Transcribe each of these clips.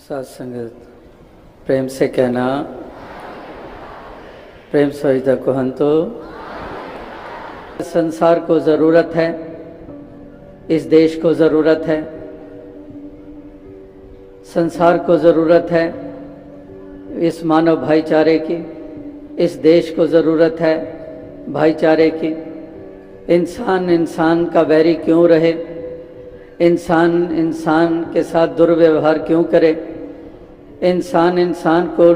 साथ संगत प्रेम से कहना, प्रेम सहिता कहंतो। संसार को ज़रूरत है, इस देश को ज़रूरत है, संसार को ज़रूरत है इस मानव भाईचारे की, इस देश को ज़रूरत है भाईचारे की। इंसान इंसान का बैरी क्यों रहे, इंसान इंसान के साथ दुर्व्यवहार क्यों करे, इंसान इंसान को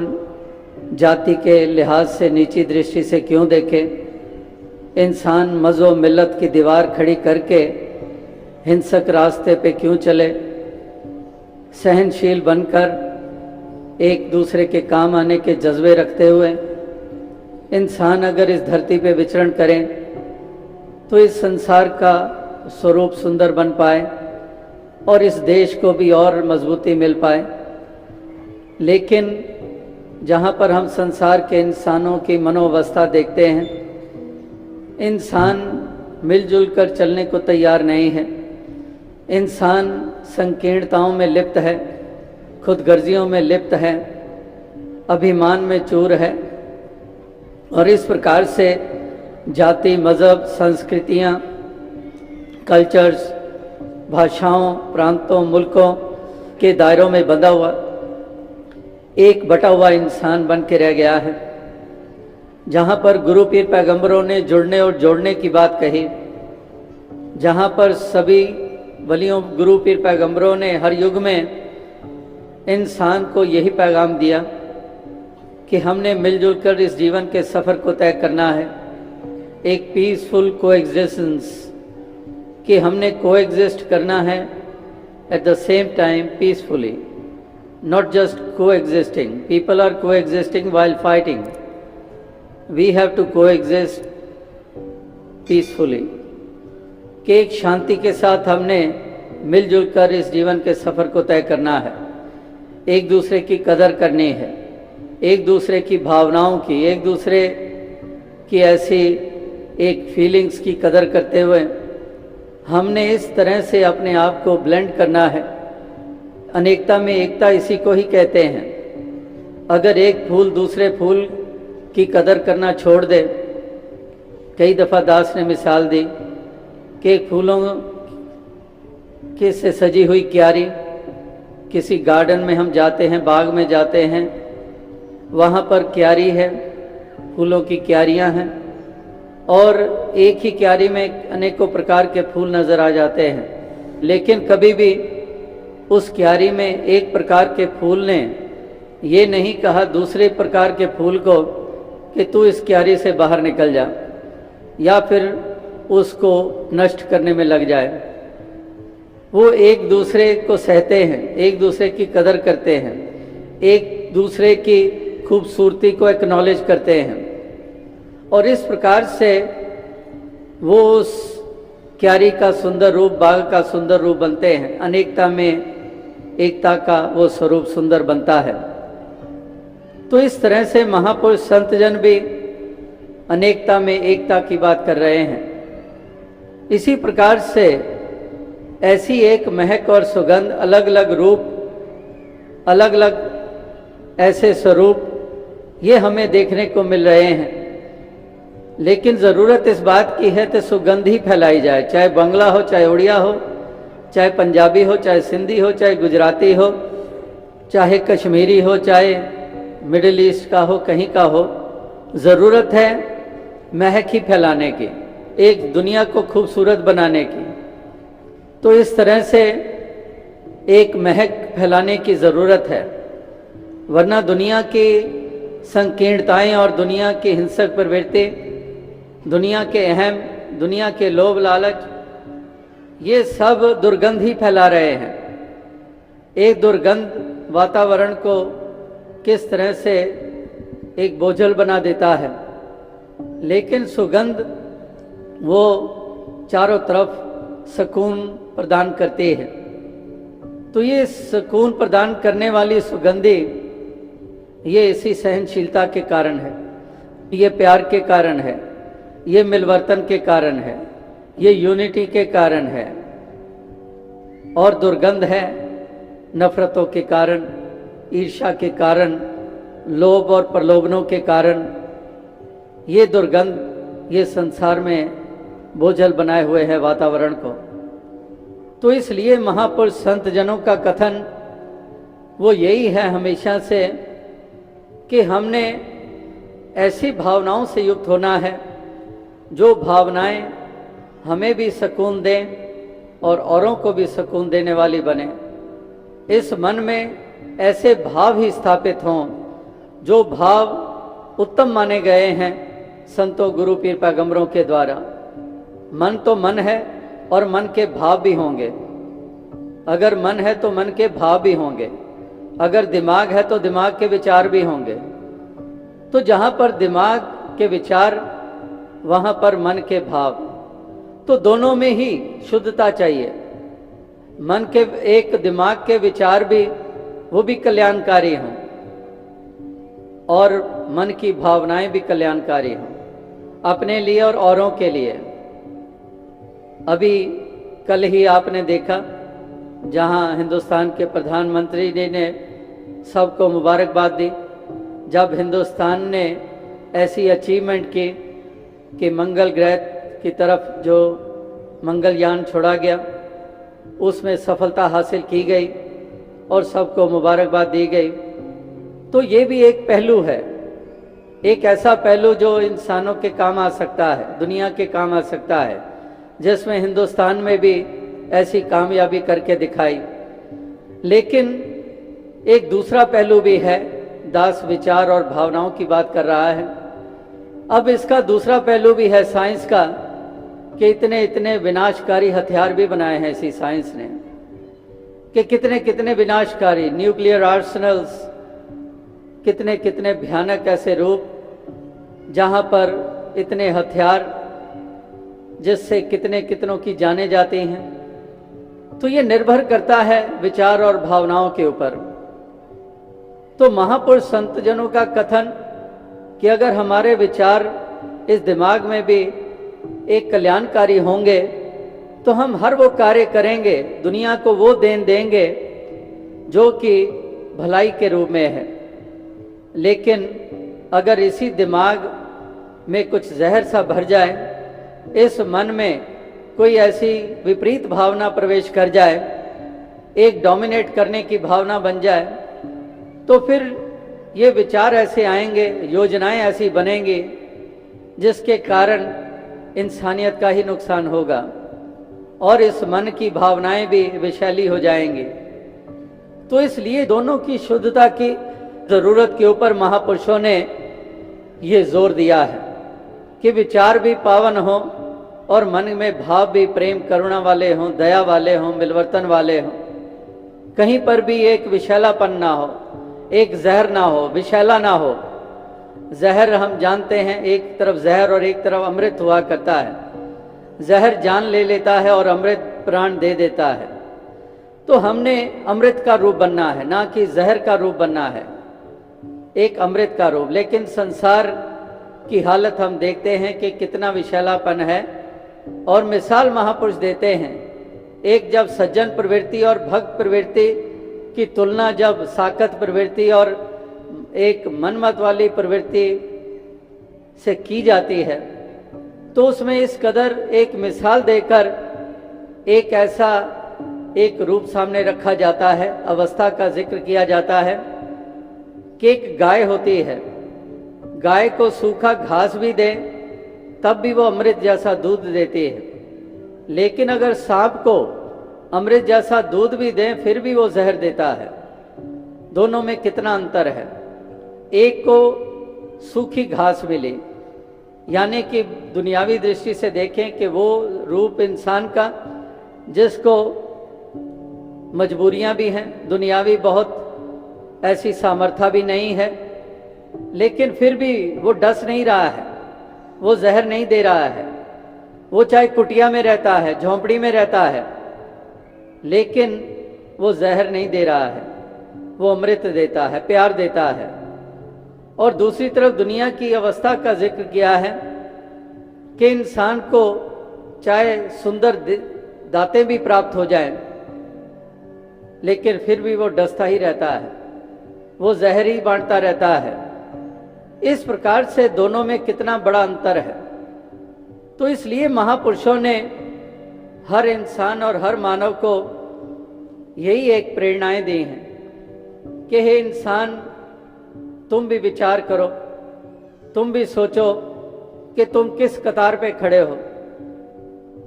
जाति के लिहाज से नीची दृष्टि से क्यों देखे, इंसान मज़ो मिल्लत की दीवार खड़ी करके हिंसक रास्ते पे क्यों चले। सहनशील बनकर एक दूसरे के काम आने के जज्बे रखते हुए इंसान अगर इस धरती पे विचरण करें तो इस संसार का स्वरूप सुंदर बन पाए और इस देश को भी और मजबूती मिल पाए। लेकिन जहाँ पर हम संसार के इंसानों की मनोवस्था देखते हैं, इंसान मिलजुल कर चलने को तैयार नहीं है, इंसान संकीर्णताओं में लिप्त है, खुदगर्जियों में लिप्त है, अभिमान में चूर है और इस प्रकार से जाति, मज़हब, संस्कृतियाँ, कल्चर्स, भाषाओं, प्रांतों, मुल्कों के दायरों में बंधा हुआ एक बटा हुआ इंसान बन के रह गया है। जहाँ पर गुरु पीर पैगंबरों ने जुड़ने और जोड़ने की बात कही, जहाँ पर सभी वलियों गुरु पीर पैगंबरों ने हर युग में इंसान को यही पैगाम दिया कि हमने मिलजुल कर इस जीवन के सफ़र को तय करना है, एक पीसफुल कोएग्जिस्टेंस, कि हमने कोएग्जिस्ट करना है at the same time peacefully, not just coexisting. People are coexisting while fighting. We have to coexist peacefully. कि एक शांति के साथ हमने मिलजुल कर इस जीवन के सफ़र को तय करना है, एक दूसरे की कदर करनी है, एक दूसरे की भावनाओं की, एक दूसरे की ऐसी एक फीलिंग्स की कदर करते हुए हमने इस तरह से अपने आप को ब्लेंड करना है। अनेकता में एकता इसी को ही कहते हैं। अगर एक फूल दूसरे फूल की कदर करना छोड़ दे, कई दफ़ा दास ने मिसाल दी कि फूलों के से सजी हुई क्यारी, किसी गार्डन में हम जाते हैं, बाग में जाते हैं, वहाँ पर क्यारी है, फूलों की क्यारियाँ हैं और एक ही क्यारी में अनेकों प्रकार के फूल नज़र आ जाते हैं, लेकिन कभी भी उस क्यारी में एक प्रकार के फूल ने ये नहीं कहा दूसरे प्रकार के फूल को कि तू इस क्यारी से बाहर निकल जा या फिर उसको नष्ट करने में लग जाए। वो एक दूसरे को सहते हैं, एक दूसरे की कदर करते हैं, एक दूसरे की खूबसूरती को एक्नॉलेज करते हैं और इस प्रकार से वो उस क्यारी का सुंदर रूप, बाग का सुंदर रूप बनते हैं। अनेकता में एकता का वो स्वरूप सुंदर बनता है। तो इस तरह से महापुरुष संतजन भी अनेकता में एकता की बात कर रहे हैं। इसी प्रकार से ऐसी एक महक और सुगंध, अलग अलग रूप, अलग अलग ऐसे स्वरूप ये हमें देखने को मिल रहे हैं। लेकिन ज़रूरत इस बात की है कि सुगंध ही फैलाई जाए, चाहे बंगला हो, चाहे उड़िया हो, चाहे पंजाबी हो, चाहे सिंधी हो, चाहे गुजराती हो, चाहे कश्मीरी हो, चाहे मिडिल ईस्ट का हो, कहीं का हो, ज़रूरत है महक ही फैलाने की, एक दुनिया को खूबसूरत बनाने की। तो इस तरह से एक महक फैलाने की ज़रूरत है, वरना दुनिया की संकीर्णताएं और दुनिया की हिंसक प्रवृत्ति, दुनिया के अहम, दुनिया के लोभ लालच, ये सब दुर्गंध ही फैला रहे हैं। एक दुर्गंध वातावरण को किस तरह से एक बोझल बना देता है, लेकिन सुगंध वो चारों तरफ सुकून प्रदान करती है। तो ये सुकून प्रदान करने वाली सुगंधी ये इसी सहनशीलता के कारण है, ये प्यार के कारण है, ये मिलवर्तन के कारण है, ये यूनिटी के कारण है। और दुर्गंध है नफरतों के कारण, ईर्ष्या के कारण, लोभ और प्रलोभनों के कारण ये दुर्गंध ये संसार में बोझल बनाए हुए है वातावरण को। तो इसलिए महापुरुष संत जनों का कथन वो यही है हमेशा से कि हमने ऐसी भावनाओं से युक्त होना है जो भावनाएं हमें भी सुकून दें और औरों को भी सुकून देने वाली बने। इस मन में ऐसे भाव ही स्थापित हों जो भाव उत्तम माने गए हैं संतों, गुरु, पीर, पैगंबरों के द्वारा। मन तो मन है और मन के भाव भी होंगे। अगर मन है तो मन के भाव भी होंगे, अगर दिमाग है तो दिमाग के विचार भी होंगे। तो जहाँ पर दिमाग के विचार वहाँ पर मन के भाव, तो दोनों में ही शुद्धता चाहिए। मन के एक दिमाग के विचार भी वो भी कल्याणकारी हों और मन की भावनाएं भी कल्याणकारी हों अपने लिए और औरों के लिए। अभी कल ही आपने देखा जहां हिंदुस्तान के प्रधानमंत्री ने सबको मुबारकबाद दी जब हिंदुस्तान ने ऐसी अचीवमेंट की कि मंगल ग्रह की तरफ जो मंगलयान छोड़ा गया उसमें सफलता हासिल की गई और सबको मुबारकबाद दी गई। तो ये भी एक पहलू है, एक ऐसा पहलू जो इंसानों के काम आ सकता है, दुनिया के काम आ सकता है, जिसमें हिंदुस्तान में भी ऐसी कामयाबी करके दिखाई। लेकिन एक दूसरा पहलू भी है, दास विचार और भावनाओं की बात कर रहा है। अब इसका दूसरा पहलू भी है साइंस का कि इतने इतने विनाशकारी हथियार भी बनाए हैं इसी साइंस ने कि कितने कितने विनाशकारी न्यूक्लियर आर्सेनल्स, कितने कितने भयानक ऐसे रूप जहां पर इतने हथियार जिससे कितने कितनों की जाने जाती हैं। तो ये निर्भर करता है विचार और भावनाओं के ऊपर। तो महापुरुष संत जनों का कथन कि अगर हमारे विचार इस दिमाग में भी एक कल्याणकारी होंगे तो हम हर वो कार्य करेंगे, दुनिया को वो देन देंगे जो कि भलाई के रूप में है। लेकिन अगर इसी दिमाग में कुछ जहर सा भर जाए, इस मन में कोई ऐसी विपरीत भावना प्रवेश कर जाए, एक डोमिनेट करने की भावना बन जाए, तो फिर ये विचार ऐसे आएंगे, योजनाएं ऐसी बनेंगी जिसके कारण इंसानियत का ही नुकसान होगा और इस मन की भावनाएं भी विषैली हो जाएंगी। तो इसलिए दोनों की शुद्धता की जरूरत के ऊपर महापुरुषों ने ये जोर दिया है कि विचार भी पावन हो और मन में भाव भी प्रेम करुणा वाले हों, दया वाले हों, मिलवर्तन वाले हों। कहीं पर भी एक विषैलापन ना हो, एक जहर ना हो, विषैला ना हो। जहर हम जानते हैं, एक तरफ जहर और एक तरफ अमृत हुआ करता है। जहर जान ले लेता है और अमृत प्राण दे देता है। तो हमने अमृत का रूप बनना है, ना कि जहर का रूप बनना है, एक अमृत का रूप। लेकिन संसार की हालत हम देखते हैं कि कितना विषैलापन है। और मिसाल महापुरुष देते हैं, एक जब सज्जन प्रवृत्ति और भक्त प्रवृत्ति की तुलना जब साकत प्रवृत्ति और एक मनमत वाली प्रवृत्ति से की जाती है तो उसमें इस कदर एक मिसाल देकर एक ऐसा एक रूप सामने रखा जाता है, अवस्था का जिक्र किया जाता है कि एक गाय होती है, गाय को सूखा घास भी दे तब भी वो अमृत जैसा दूध देती है। लेकिन अगर सांप को अमृत जैसा दूध भी दें फिर भी वो जहर देता है। दोनों में कितना अंतर है। एक को सूखी घास मिली, यानी कि दुनियावी दृष्टि से देखें कि वो रूप इंसान का जिसको मजबूरियां भी हैं, दुनियावी बहुत ऐसी सामर्थ्य भी नहीं है, लेकिन फिर भी वो डस नहीं रहा है, वो जहर नहीं दे रहा है। वो चाहे कुटिया में रहता है, झोंपड़ी में रहता है, लेकिन वो जहर नहीं दे रहा है, वो अमृत देता है, प्यार देता है। और दूसरी तरफ दुनिया की अवस्था का जिक्र किया है कि इंसान को चाहे सुंदर दातें भी प्राप्त हो जाएं, लेकिन फिर भी वो डसता ही रहता है। वो जहर ही बांटता रहता है। इस प्रकार से दोनों में कितना बड़ा अंतर है। तो इसलिए महापुरुषों ने हर इंसान और हर मानव को यही एक प्रेरणाएं दी हैं कि हे इंसान, तुम भी विचार करो, तुम भी सोचो कि तुम किस कतार पे खड़े हो,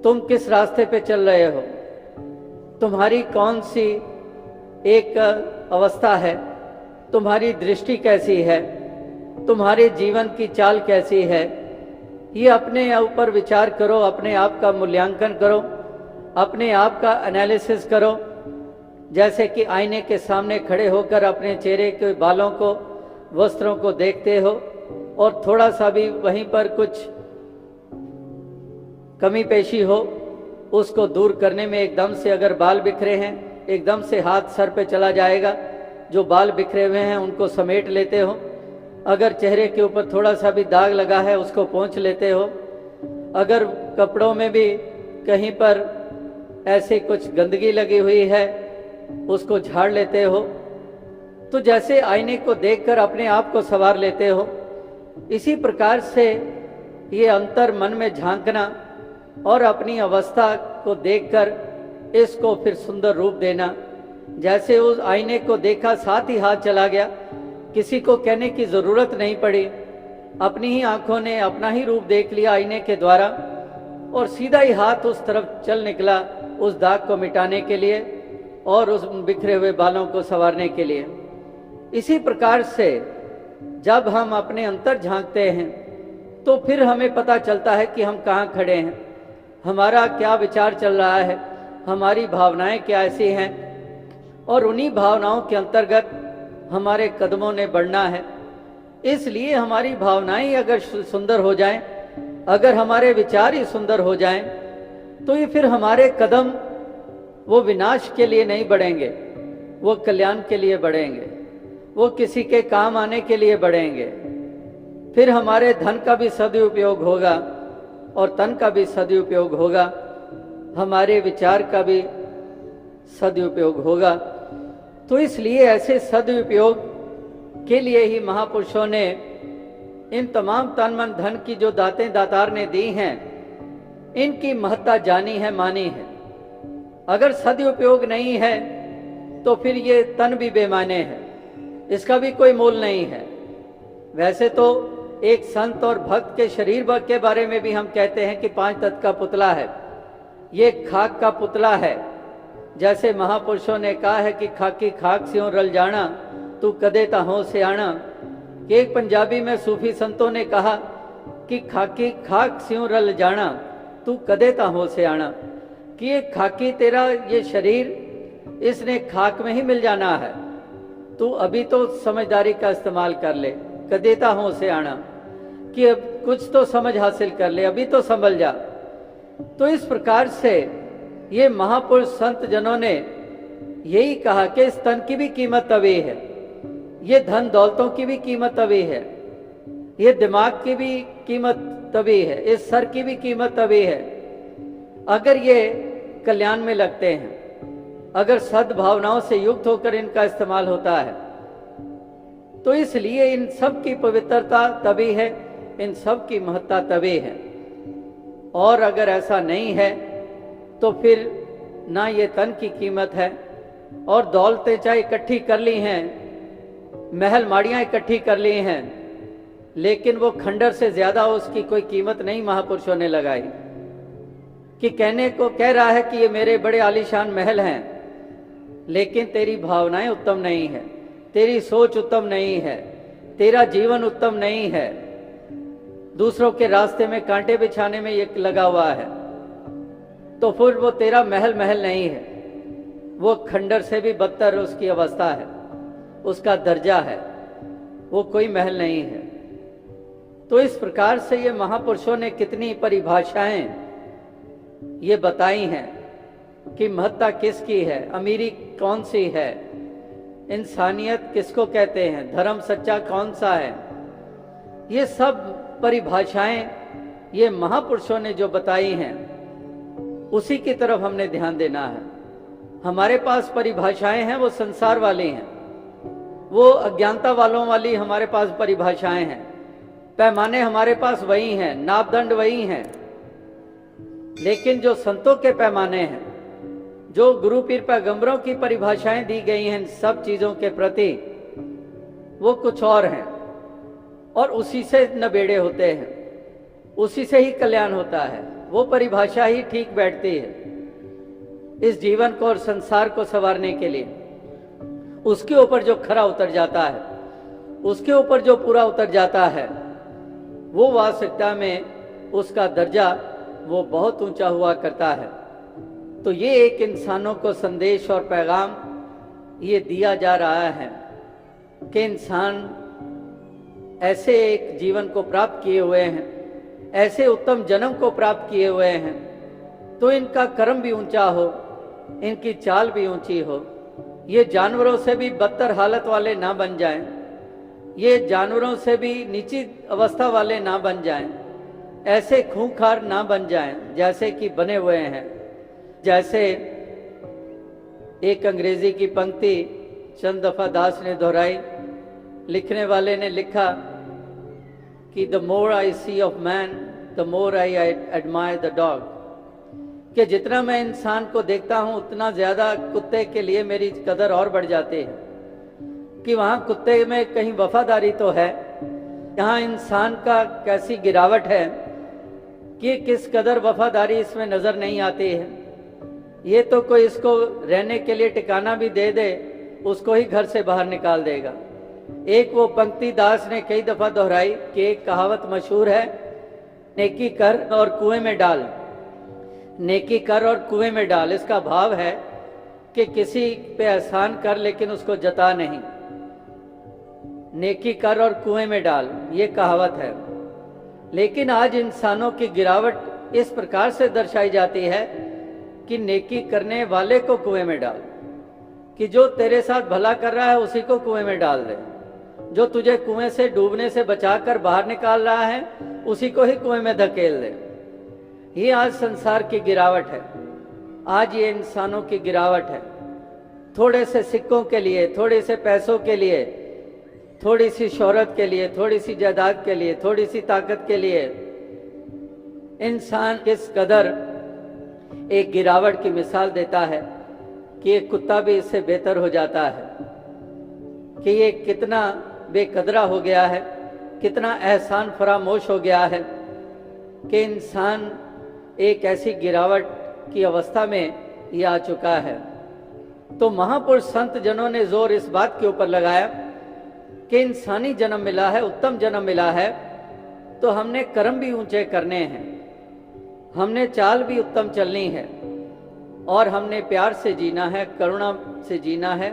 तुम किस रास्ते पे चल रहे हो, तुम्हारी कौन सी एक अवस्था है, तुम्हारी दृष्टि कैसी है, तुम्हारे जीवन की चाल कैसी है। ये अपने ऊपर विचार करो, अपने आप का मूल्यांकन करो, अपने आप का एनालिसिस करो। जैसे कि आईने के सामने खड़े होकर अपने चेहरे के बालों को, वस्त्रों को देखते हो और थोड़ा सा भी वहीं पर कुछ कमी पेशी हो, उसको दूर करने में एकदम से अगर बाल बिखरे हैं, एकदम से हाथ सर पे चला जाएगा, जो बाल बिखरे हुए हैं उनको समेट लेते हो। अगर चेहरे के ऊपर थोड़ा सा भी दाग लगा है उसको पोंछ लेते हो। अगर कपड़ों में भी कहीं पर ऐसे कुछ गंदगी लगी हुई है उसको झाड़ लेते हो। तो जैसे आईने को देखकर अपने आप को संवार लेते हो, इसी प्रकार से ये अंतर मन में झांकना और अपनी अवस्था को देखकर इसको फिर सुंदर रूप देना। जैसे उस आईने को देखा, साथ ही हाथ चला गया, किसी को कहने की जरूरत नहीं पड़ी, अपनी ही आंखों ने अपना ही रूप देख लिया आईने के द्वारा और सीधा ही हाथ उस तरफ चल निकला उस दाग को मिटाने के लिए और उस बिखरे हुए बालों को संवारने के लिए। इसी प्रकार से जब हम अपने अंतर झांकते हैं तो फिर हमें पता चलता है कि हम कहाँ खड़े हैं, हमारा क्या विचार चल रहा है, हमारी भावनाएं क्या ऐसी हैं और उन्हीं भावनाओं के अंतर्गत हमारे कदमों ने बढ़ना है। इसलिए हमारी भावनाएं अगर सुंदर हो जाएं, अगर हमारे विचार ही सुंदर हो जाएं, तो ये फिर हमारे कदम वो विनाश के लिए नहीं बढ़ेंगे, वो कल्याण के लिए बढ़ेंगे, वो किसी के काम आने के लिए बढ़ेंगे। फिर हमारे धन का भी सदुपयोग होगा और तन का भी सदुपयोग होगा, हमारे विचार का भी सदुपयोग होगा। तो इसलिए ऐसे सदुपयोग के लिए ही महापुरुषों ने इन तमाम तन मन धन की जो दातें दातार ने दी हैं, इनकी महत्ता जानी है, मानी है। अगर सदुपयोग नहीं है तो फिर ये तन भी बेमाने है, इसका भी कोई मोल नहीं है। वैसे तो एक संत और भक्त के शरीर के बारे में भी हम कहते हैं कि 5 तत्व का पुतला है, ये खाक का पुतला है। जैसे महापुरुषों ने कहा है कि खाकी खाक स्यों रल जाना, तू कदे ताहों से आना। कि एक पंजाबी में सूफी संतों ने कहा कि खाकी खाक स्यों रल जाना, तू कदे ताहों से आना। कि ये खाकी तेरा ये शरीर, इसने खाक में ही मिल जाना है, तू अभी तो समझदारी का इस्तेमाल कर ले, कदे ताहों से आना, कि अब कुछ तो समझ हासिल कर ले, अभी तो संभल जा। तो इस प्रकार से ये महापुरुष संत जनों ने यही कहा कि इस तन की भी कीमत तभी है, ये धन दौलतों की भी कीमत तभी है, ये दिमाग की भी कीमत तभी है, इस सर की भी कीमत तभी है अगर ये कल्याण में लगते हैं, अगर सद्भावनाओं से युक्त होकर इनका इस्तेमाल होता है। तो इसलिए इन सब की पवित्रता तभी है, इन सब की महत्ता तभी है। और अगर ऐसा नहीं है तो फिर ना ये तन की कीमत है, और दौलतें चाहे इकट्ठी कर ली हैं, महल माड़ियां इकट्ठी कर ली हैं, लेकिन वो खंडर से ज्यादा उसकी कोई कीमत नहीं महापुरुषों ने लगाई। कि कहने को कह रहा है कि ये मेरे बड़े आलीशान महल हैं, लेकिन तेरी भावनाएं उत्तम नहीं है, तेरी सोच उत्तम नहीं है, तेरा जीवन उत्तम नहीं है, दूसरों के रास्ते में कांटे बिछाने में ये लगा हुआ है, तो फिर वो तेरा महल महल नहीं है, वो खंडर से भी बदतर उसकी अवस्था है, उसका दर्जा है, वो कोई महल नहीं है। तो इस प्रकार से ये महापुरुषों ने कितनी परिभाषाएं ये बताई हैं कि महत्ता किसकी है, अमीरी कौन सी है, इंसानियत किसको कहते हैं, धर्म सच्चा कौन सा है। ये सब परिभाषाएं ये महापुरुषों ने जो बताई हैं उसी की तरफ हमने ध्यान देना है। हमारे पास परिभाषाएं हैं वो संसार वाली हैं, वो अज्ञानता वालों वाली हमारे पास परिभाषाएं हैं, पैमाने हमारे पास वही हैं, नापदंड वही हैं, लेकिन जो संतों के पैमाने हैं, जो गुरु पीर पैगंबरों की परिभाषाएं दी गई हैं सब चीजों के प्रति, वो कुछ और हैं और उसी से नबेड़े होते हैं, उसी से ही कल्याण होता है। वो परिभाषा ही ठीक बैठती है इस जीवन को और संसार को संवारने के लिए। उसके ऊपर जो खरा उतर जाता है, उसके ऊपर जो पूरा उतर जाता है, वो वास्तविकता में उसका दर्जा वो बहुत ऊंचा हुआ करता है। तो ये एक इंसानों को संदेश और पैगाम ये दिया जा रहा है कि इंसान ऐसे एक जीवन को प्राप्त किए हुए हैं, ऐसे उत्तम जन्म को प्राप्त किए हुए हैं, तो इनका कर्म भी ऊंचा हो, इनकी चाल भी ऊंची हो, ये जानवरों से भी बदतर हालत वाले ना बन जाएं, ये जानवरों से भी नीची अवस्था वाले ना बन जाएं, ऐसे खूंखार ना बन जाएं जैसे कि बने हुए हैं। जैसे एक अंग्रेजी की पंक्ति चंद दफा दास ने दोहराई, लिखने वाले ने लिखा कि the more I see of man the more I admire the dog, कि जितना मैं इंसान को देखता हूं उतना ज्यादा कुत्ते के लिए मेरी कदर और बढ़ जाती है, कि वहां कुत्ते में कहीं वफादारी तो है, यहाँ इंसान का कैसी गिरावट है कि किस कदर वफादारी इसमें नजर नहीं आती है। ये तो कोई इसको रहने के लिए ठिकाना भी दे दे, उसको ही घर से बाहर निकाल देगा। एक वो पंक्ति दास ने कई दफा दोहराई कि एक कहावत मशहूर है, नेकी कर और कुएं में डाल, नेकी कर और कुएं में डाल। इसका भाव है कि किसी पे एहसान कर लेकिन उसको जता नहीं, नेकी कर और कुएं में डाल, ये कहावत है। लेकिन आज इंसानों की गिरावट इस प्रकार से दर्शाई जाती है कि नेकी करने वाले को कुएं में डाल, कि जो तेरे साथ भला कर रहा है उसी को कुएं में डाल दे, जो तुझे कुएं से डूबने से बचाकर बाहर निकाल रहा है उसी को ही कुएं में धकेल दे। ये आज संसार की गिरावट है, आज ये इंसानों की गिरावट है। थोड़े से सिक्कों के लिए, थोड़े से पैसों के लिए, थोड़ी सी शोहरत के लिए, थोड़ी सी जायदाद के लिए, थोड़ी सी ताकत के लिए इंसान किस कदर एक गिरावट की मिसाल देता है कि एक कुत्ता भी इससे बेहतर हो जाता है, कि ये कितना बेकदरा हो गया है, कितना एहसान फरामोश हो गया है कि इंसान एक ऐसी गिरावट की अवस्था में ये आ चुका है। तो महापुरुष संत जनों ने जोर इस बात के ऊपर लगाया कि इंसानी जन्म मिला है, उत्तम जन्म मिला है, तो हमने कर्म भी ऊंचे करने हैं, हमने चाल भी उत्तम चलनी है, और हमने प्यार से जीना है, करुणा से जीना है,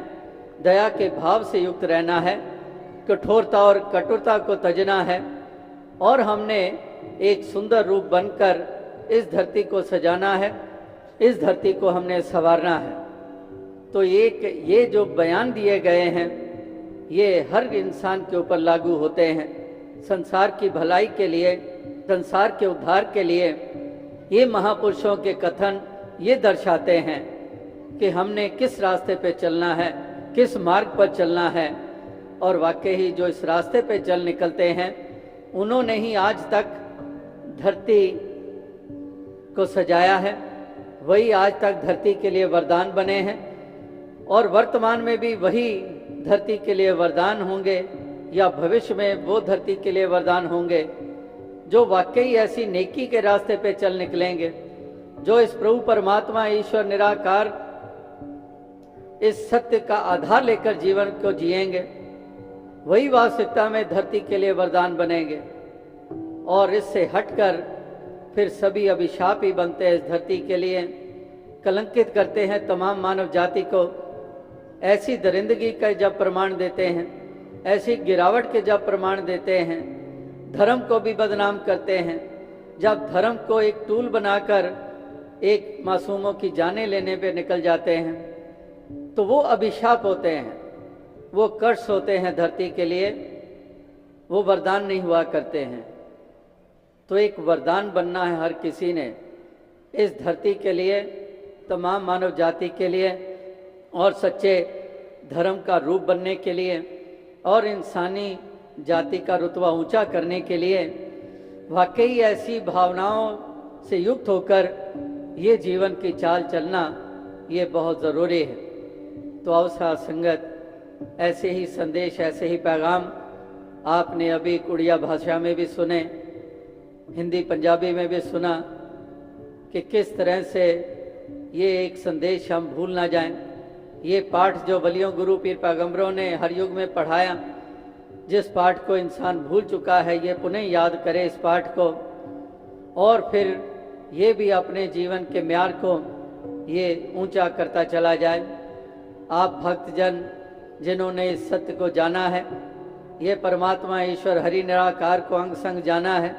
दया के भाव से युक्त रहना है, कठोरता और कटुरता को तजना है, और हमने एक सुंदर रूप बनकर इस धरती को सजाना है, इस धरती को हमने संवारना है। तो ये जो बयान दिए गए हैं ये हर इंसान के ऊपर लागू होते हैं, संसार की भलाई के लिए, संसार के उद्धार के लिए। ये महापुरुषों के कथन ये दर्शाते हैं कि हमने किस रास्ते पे चलना है, किस मार्ग पर चलना है, और वाकई ही जो इस रास्ते पे चल निकलते हैं उन्होंने ही आज तक धरती को सजाया है, वही आज तक धरती के लिए वरदान बने हैं, और वर्तमान में भी वही धरती के लिए वरदान होंगे, या भविष्य में वो धरती के लिए वरदान होंगे जो वाकई ऐसी नेकी के रास्ते पे चल निकलेंगे, जो इस प्रभु परमात्मा ईश्वर निराकार इस सत्य का आधार लेकर जीवन को जिएंगे, वही वास्तविकता में धरती के लिए वरदान बनेंगे। और इससे हटकर फिर सभी अभिशाप ही बनते हैं, इस धरती के लिए कलंकित करते हैं तमाम मानव जाति को। ऐसी दरिंदगी का जब प्रमाण देते हैं, ऐसी गिरावट के जब प्रमाण देते हैं, धर्म को भी बदनाम करते हैं, जब धर्म को एक टूल बनाकर एक मासूमों की जानें लेने पे निकल जाते हैं, तो वो अभिशाप होते हैं, वो कर्ष होते हैं धरती के लिए, वो वरदान नहीं हुआ करते हैं। तो एक वरदान बनना है हर किसी ने इस धरती के लिए, तमाम मानव जाति के लिए, और सच्चे धर्म का रूप बनने के लिए, और इंसानी जाति का रुतबा ऊंचा करने के लिए वाकई ऐसी भावनाओं से युक्त होकर ये जीवन की चाल चलना ये बहुत ज़रूरी है। तो अवसर संगत ऐसे ही संदेश, ऐसे ही पैगाम आपने अभी उड़िया भाषा में भी सुने, हिंदी पंजाबी में भी सुना कि किस तरह से ये एक संदेश हम भूल ना जाएं। ये पाठ जो वलियों, गुरु, पीर, पैगंबरों ने हर युग में पढ़ाया, जिस पाठ को इंसान भूल चुका है, ये पुनः याद करे इस पाठ को और फिर ये भी अपने जीवन के म्यार को ये ऊंचा करता चला जाए। आप भक्तजन जिन्होंने इस सत्य को जाना है, ये परमात्मा ईश्वर हरि निराकार को अंग संग जाना है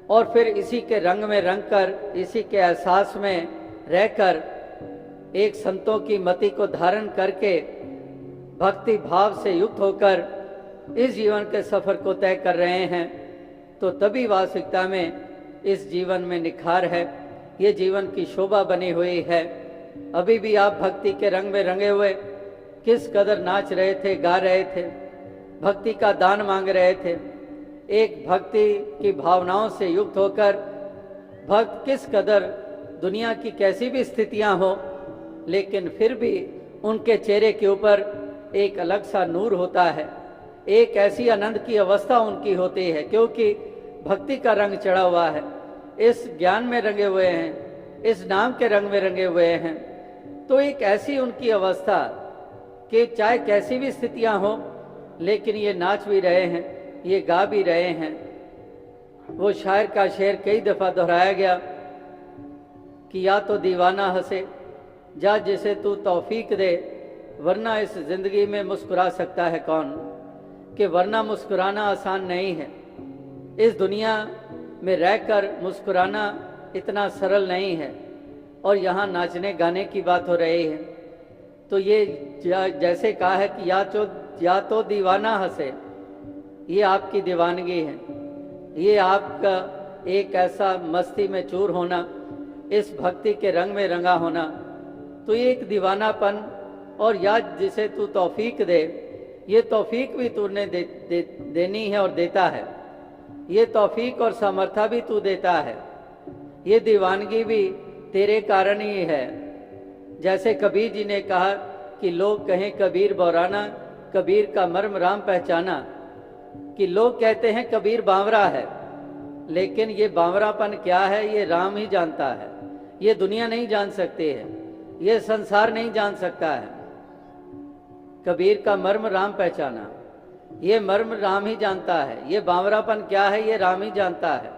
और फिर इसी के रंग में रंग कर, इसी के एहसास में रहकर एक संतों की मति को धारण करके भक्ति भाव से युक्त होकर इस जीवन के सफर को तय कर रहे हैं, तो तभी वास्तविकता में इस जीवन में निखार है, ये जीवन की शोभा बनी हुई है। अभी भी आप भक्ति के रंग में रंगे हुए किस कदर नाच रहे थे, गा रहे थे, भक्ति का दान मांग रहे थे। एक भक्ति की भावनाओं से युक्त होकर भक्त किस कदर दुनिया की कैसी भी स्थितियां हो, लेकिन फिर भी उनके चेहरे के ऊपर एक अलग सा नूर होता है, एक ऐसी आनंद की अवस्था उनकी होती है, क्योंकि भक्ति का रंग चढ़ा हुआ है, इस ज्ञान में रंगे हुए हैं, इस नाम के रंग में रंगे हुए हैं। तो एक ऐसी उनकी अवस्था कि चाहे कैसी भी स्थितियां हो, लेकिन ये नाच भी रहे हैं, ये गा भी रहे हैं। वो शायर का शेर कई दफा दोहराया गया कि या तो दीवाना हंसे, जा जिसे तू तौफीक दे, वरना इस जिंदगी में मुस्कुरा सकता है कौन। कि वरना मुस्कुराना आसान नहीं है, इस दुनिया में रहकर मुस्कुराना इतना सरल नहीं है, और यहाँ नाचने गाने की बात हो रही है। तो ये जैसे कहा है कि या तो दीवाना हंसे, ये आपकी दीवानगी है, ये आपका एक ऐसा मस्ती में चूर होना, इस भक्ति के रंग में रंगा होना, तो ये एक दीवानापन। और या जिसे तू तौफीक दे, ये तौफीक भी तूने देनी है और देता है, ये तौफीक और सामर्थ्य भी तू देता है, ये दीवानगी भी तेरे कारण ही है। जैसे कबीर जी ने कहा कि लोग कहें कबीर बौराना, कबीर का मर्म राम पहचाना। कि लोग कहते हैं कबीर बावरा है, लेकिन ये बावरापन क्या है ये राम ही जानता है, ये दुनिया नहीं जान सकती है, ये संसार नहीं जान सकता है। कबीर का मर्म राम पहचाना, ये मर्म राम ही जानता है, ये बावरापन क्या है ये राम ही जानता है,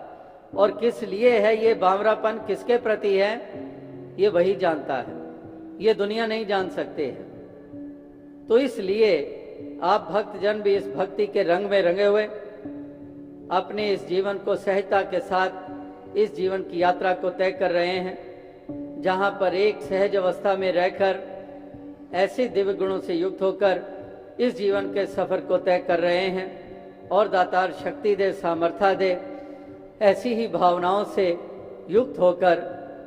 और किस लिए है ये बावरापन, किसके प्रति है ये वही जानता है, ये दुनिया नहीं जान सकते है। तो इसलिए आप भक्तजन भी इस भक्ति के रंग में रंगे हुए अपने इस जीवन को सहजता के साथ इस जीवन की यात्रा को तय कर रहे हैं, जहां पर एक सहज अवस्था में रहकर ऐसे दिव्य गुणों से युक्त होकर इस जीवन के सफर को तय कर रहे हैं। और दातार शक्ति दे, सामर्थ्य दे, ऐसी ही भावनाओं से युक्त होकर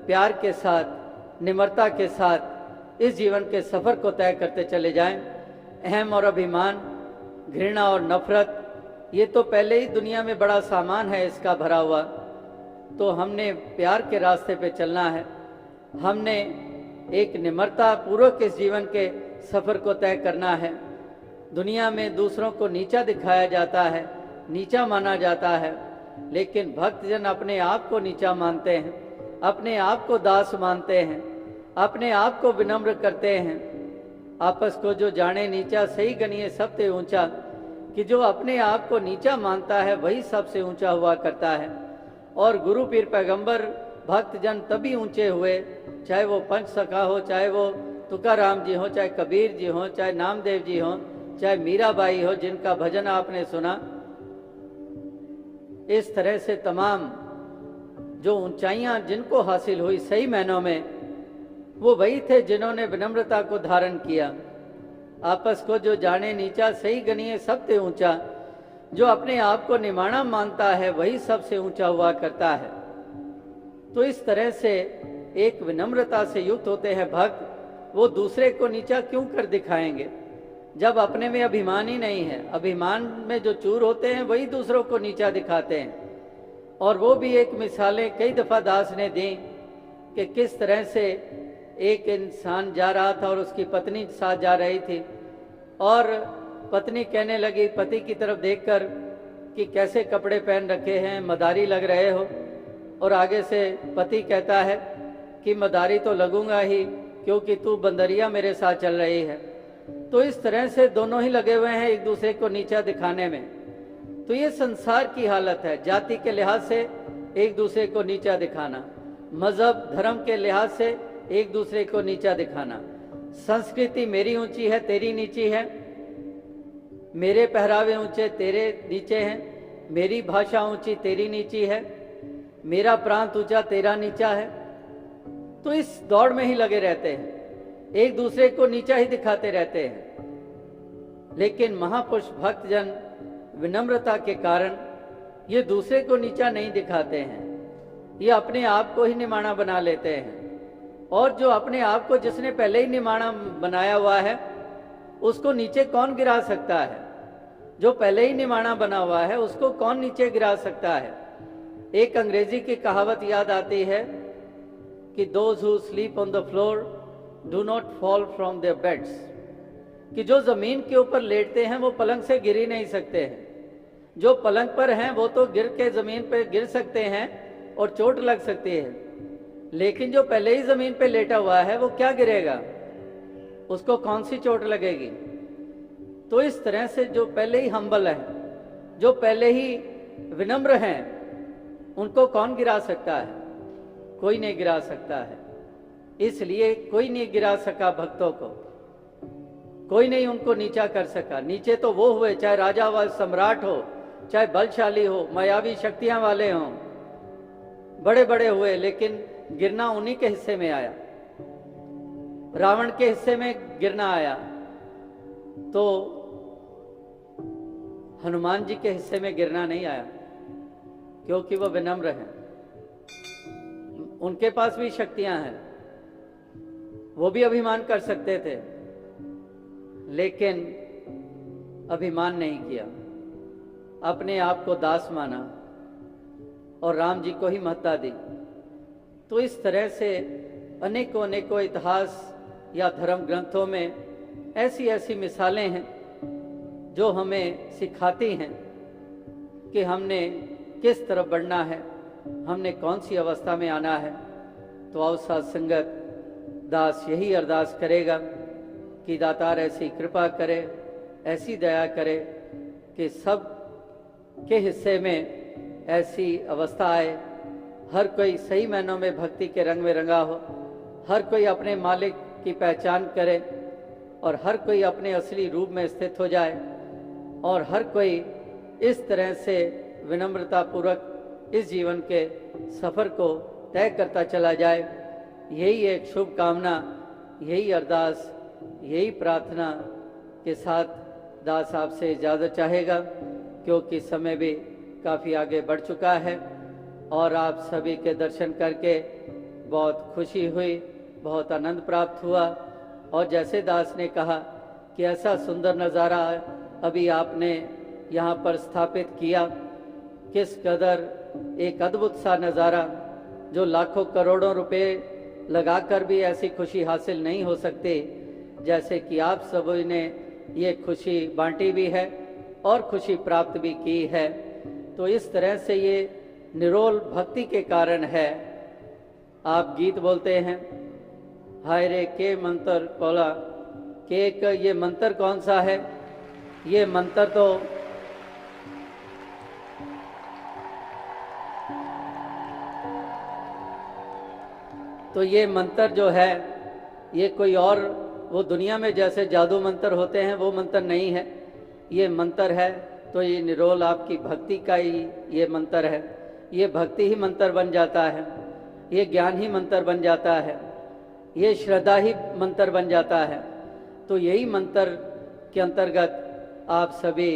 प्यार के साथ, निम्रता के साथ इस जीवन के सफर को तय करते चले जाएं। अहम और अभिमान, घृणा और नफरत, ये तो पहले ही दुनिया में बड़ा सामान है इसका भरा हुआ। तो हमने प्यार के रास्ते पे चलना है, हमने एक निम्रता पूर्वक इस जीवन के सफर को तय करना है। दुनिया में दूसरों को नीचा दिखाया जाता है, नीचा माना जाता है, लेकिन भक्तजन अपने आप को नीचा मानते हैं, अपने आप को दास मानते हैं, अपने आप को विनम्र करते हैं। आपस को जो जाने नीचा, सही गनिए सबसे ऊंचा। कि जो अपने आप को नीचा मानता है वही सबसे ऊंचा हुआ करता है। और गुरु पीर पैगंबर भक्तजन तभी ऊंचे हुए, चाहे वो पंच सखा हो, चाहे वो तुकाराम जी हो, चाहे कबीर जी हो, चाहे नामदेव जी हो, चाहे मीराबाई हो, जिनका भजन आपने सुना। इस तरह से तमाम जो ऊंचाइयां जिनको हासिल हुई सही मायनों में, वो वही थे जिन्होंने विनम्रता को धारण किया। आपस को जो जाने नीचा, सही गनिए सबसे ऊंचा। जो अपने आप को निमाना मानता है वही सबसे ऊंचा हुआ करता है। तो इस तरह से एक विनम्रता से युक्त होते हैं भक्त। वो दूसरे को नीचा क्यों कर दिखाएंगे? जब अपने में अभिमान ही नहीं है। अभिमान में जो चूर होते हैं वही दूसरों को नीचा दिखाते हैं। और वो भी एक मिसालें कई दफ़ा दास ने दी कि किस तरह से एक इंसान जा रहा था और उसकी पत्नी साथ जा रही थी, और पत्नी कहने लगी पति की तरफ देखकर कि कैसे कपड़े पहन रखे हैं, मदारी लग रहे हो। और आगे से पति कहता है कि मदारी तो लगूंगा ही, क्योंकि तू बंदरिया मेरे साथ चल रही है। तो इस तरह से दोनों ही लगे हुए हैं एक दूसरे को नीचा दिखाने में। तो ये संसार की हालत है, जाति के लिहाज से एक दूसरे को नीचा दिखाना, मजहब धर्म के लिहाज से एक दूसरे को नीचा दिखाना, संस्कृति मेरी ऊंची है तेरी नीची है, मेरे पहरावे ऊंचे तेरे नीचे हैं, मेरी भाषा ऊंची तेरी नीची है, मेरा प्रांत ऊंचा तेरा नीचा है। तो इस दौड़ में ही लगे रहते हैं, एक दूसरे को नीचा ही दिखाते रहते हैं। लेकिन महापुरुष भक्तजन विनम्रता के कारण ये दूसरे को नीचा नहीं दिखाते हैं, ये अपने आप को ही निमाना बना लेते हैं। और जो अपने आप को जिसने पहले ही निमाना बनाया हुआ है उसको नीचे कौन गिरा सकता है? जो पहले ही निमाना बना हुआ है उसको कौन नीचे गिरा सकता है? एक अंग्रेजी की कहावत याद आती है कि those who sleep on the floor do not fall from their beds, कि जो जमीन के ऊपर लेटते हैं वो पलंग से गिर ही नहीं सकते हैं। जो पलंग पर हैं वो तो गिर के जमीन पे गिर सकते हैं और चोट लग सकती है, लेकिन जो पहले ही जमीन पे लेटा हुआ है वो क्या गिरेगा? उसको कौन सी चोट लगेगी? तो इस तरह से जो पहले ही हम्बल है, जो पहले ही विनम्र हैं, उनको कौन गिरा सकता है? कोई नहीं गिरा सकता है। इसलिए कोई नहीं गिरा सका भक्तों को, कोई नहीं उनको नीचा कर सका। नीचे तो वो हुए, चाहे राजा व सम्राट हो, चाहे बलशाली हो, मायावी शक्तियां वाले हों, बड़े बड़े हुए, लेकिन गिरना उन्हीं के हिस्से में आया। रावण के हिस्से में गिरना आया तो हनुमान जी के हिस्से में गिरना नहीं आया, क्योंकि वो विनम्र हैं, उनके पास भी शक्तियां हैं, वो भी अभिमान कर सकते थे, लेकिन अभिमान नहीं किया, अपने आप को दास माना और राम जी को ही महत्ता दी। तो इस तरह से अनेकों अनेकों इतिहास या धर्म ग्रंथों में ऐसी ऐसी मिसालें हैं जो हमें सिखाती हैं कि हमने किस तरफ बढ़ना है, हमने कौन सी अवस्था में आना है। तो आओ साथ संगत, दास यही अरदास करेगा कि दातार ऐसी कृपा करे, ऐसी दया करे कि सब के हिस्से में ऐसी अवस्था आए, हर कोई सही मायनों में भक्ति के रंग में रंगा हो, हर कोई अपने मालिक की पहचान करे और हर कोई अपने असली रूप में स्थित हो जाए, और हर कोई इस तरह से विनम्रता पूर्वक इस जीवन के सफर को तय करता चला जाए। यही एक शुभ कामना, यही अरदास, यही प्रार्थना के साथ दास आपसे इजाज़त चाहेगा, क्योंकि समय भी काफ़ी आगे बढ़ चुका है और आप सभी के दर्शन करके बहुत खुशी हुई, बहुत आनंद प्राप्त हुआ। और जैसे दास ने कहा कि ऐसा सुंदर नज़ारा अभी आपने यहाँ पर स्थापित किया, किस कदर एक अद्भुत सा नज़ारा, जो लाखों करोड़ों रुपए लगाकर भी ऐसी खुशी हासिल नहीं हो सकती जैसे कि आप सभी ने ये खुशी बांटी भी है और खुशी प्राप्त भी की है। तो इस तरह से ये निरोल भक्ति के कारण है। आप गीत बोलते हैं, हाय रे के मंत्र कोला के, ये मंत्र कौन सा है? ये मंत्र तो ये मंत्र जो है, ये कोई और वो दुनिया में जैसे जादू मंत्र होते हैं वो मंत्र नहीं है। ये मंत्र है तो ये निरोल आपकी भक्ति का ही ये मंत्र है। ये भक्ति ही मंत्र बन जाता है, ये ज्ञान ही मंत्र बन जाता है, ये श्रद्धा ही मंत्र बन जाता है। तो यही मंत्र के अंतर्गत आप सभी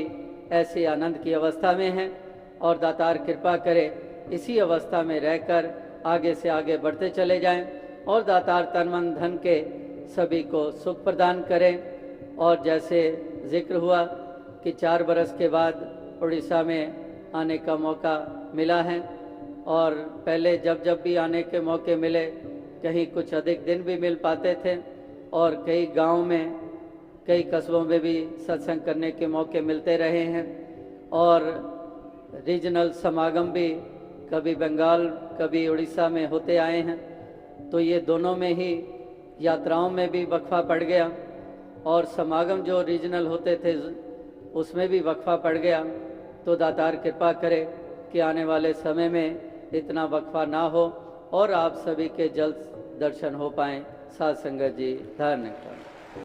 ऐसे आनंद की अवस्था में हैं और दातार कृपा करे इसी अवस्था में रहकर आगे से आगे बढ़ते चले जाएं और दातार तन मन धन के सभी को सुख प्रदान करें और जैसे जिक्र हुआ कि 4 बरस के बाद उड़ीसा में आने का मौका मिला है, और पहले जब जब भी आने के मौके मिले कहीं कुछ अधिक दिन भी मिल पाते थे, और कई गांव में कई कस्बों में भी सत्संग करने के मौके मिलते रहे हैं। और रीजनल समागम भी कभी बंगाल कभी उड़ीसा में होते आए हैं, तो ये दोनों में ही यात्राओं में भी वक्फा पड़ गया, और समागम जो रीजनल होते थे उसमें भी वक्फा पड़ गया। तो दातार कृपा करे कि आने वाले समय में इतना वक्फा ना हो और आप सभी के जल्द दर्शन हो पाएँ। साध संगत जी, धन्यवाद।